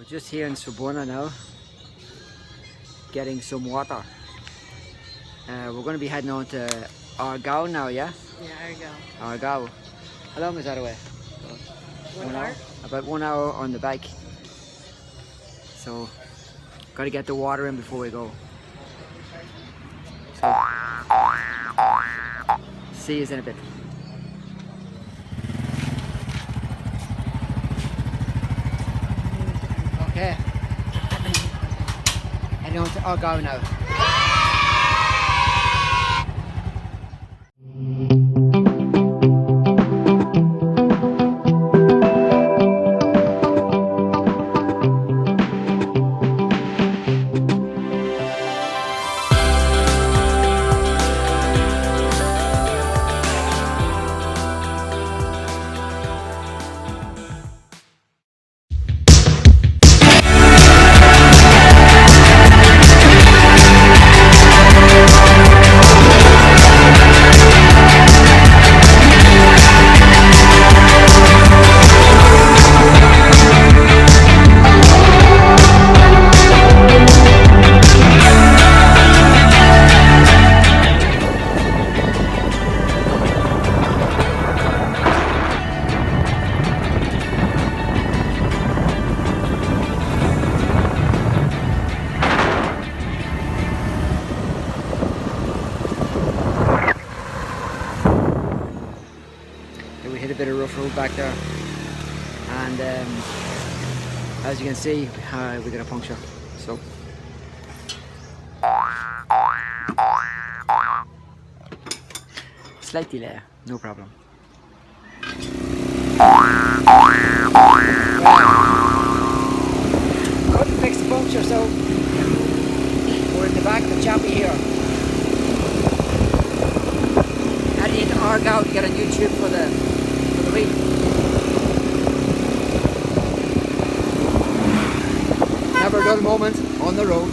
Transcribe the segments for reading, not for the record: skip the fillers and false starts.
Just here in Cebuana now, getting some water. We're going to be heading on to Argao now, yeah? Yeah, Argao. How long is that away? 1 hour. About 1 hour on the bike. So, got to get the water in before we go. So, see you in a bit. Okay. Heading on to Argao now. We hit a bit of rough road back there, and as you can see, we got a puncture. So slight delay, no problem. Couldn't fix the puncture, so we're in the back of the choppy here. Heading into Argao to get a new tube for the wheel. Never a dull moment on the road.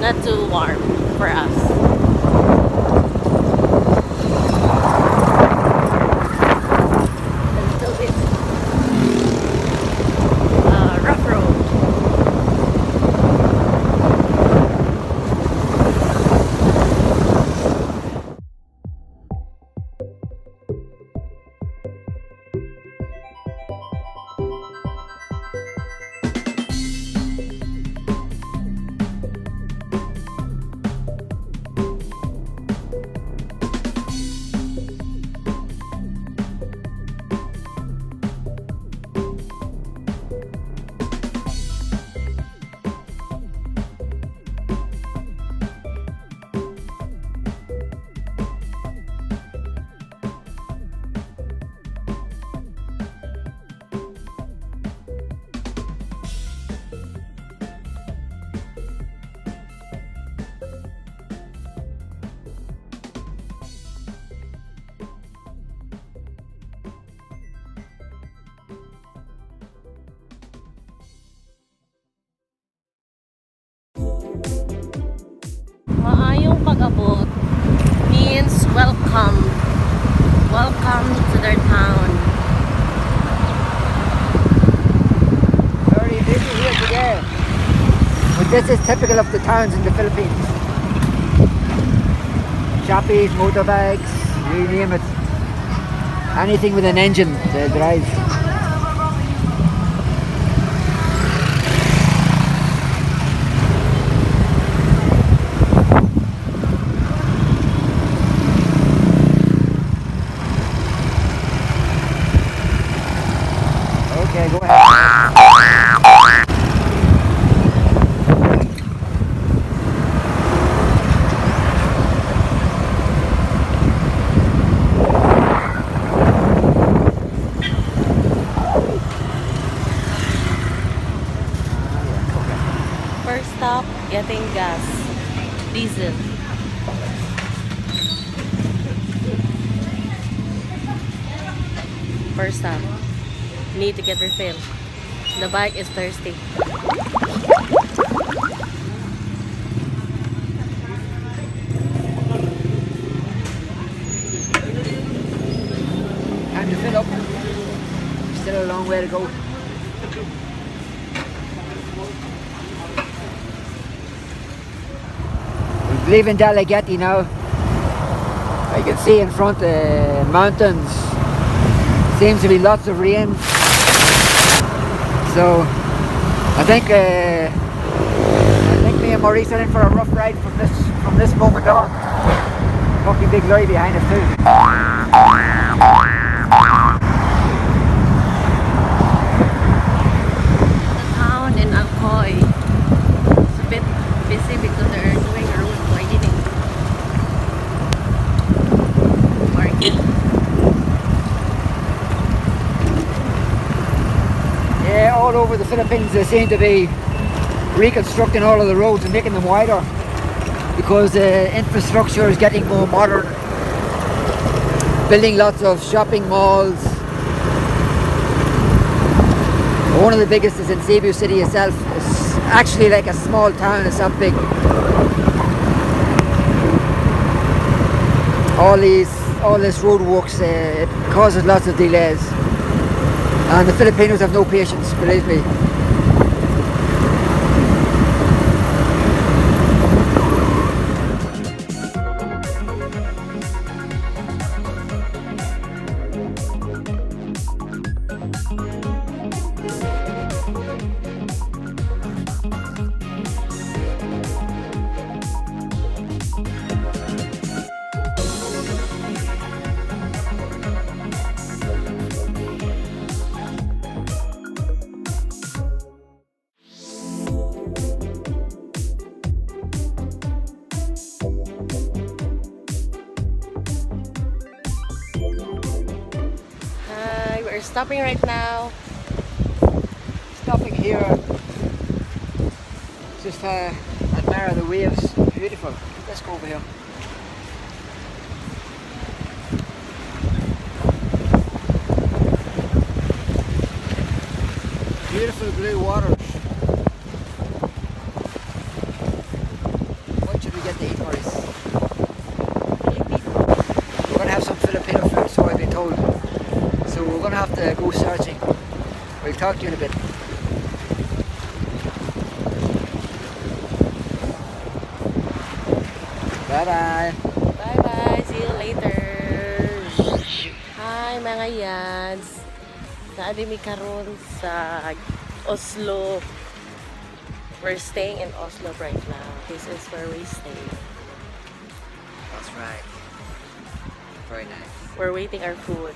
Not too warm for us. pag-abot means welcome. Welcome to their town. Very busy here today. But this is typical of the towns in the Philippines. Shoppies, motorbikes, you name it. Anything with an engine to drive. Okay, go ahead. First stop, getting gas. Diesel. First stop. Need to get refill. The bike is thirsty. Time to fill up. Still a long way to go. We live in Dalagety now. You can see in front the mountains. Seems to be lots of rain. So I think me and Maurice are in for a rough ride from this moment on. Fucking big lorry behind us too. The town in Alcoy is a bit busy because they're doing a road widening. Market. Yeah, all over the Philippines they seem to be reconstructing all of the roads and making them wider because the infrastructure is getting more modern. Building lots of shopping malls. One of the biggest is in Cebu city itself. It's actually like a small town, it's not big. All this roadworks, it causes lots of delays. And the Filipinos have no patience, believe me. We're stopping right now. Stopping here. Just admire the waves. Beautiful. Let's go over here. Beautiful blue waters. What should we get to eat, Maurice? We're going to have some Filipino food, so I've been told. So we're going to have to go searching. We'll talk to you in a bit. Bye bye. Bye bye. See you later. Hi mga yads. Naadimi karon sa Oslo. We're staying in Oslo right now. This is where we stay. That's right. Very nice. We're waiting our food.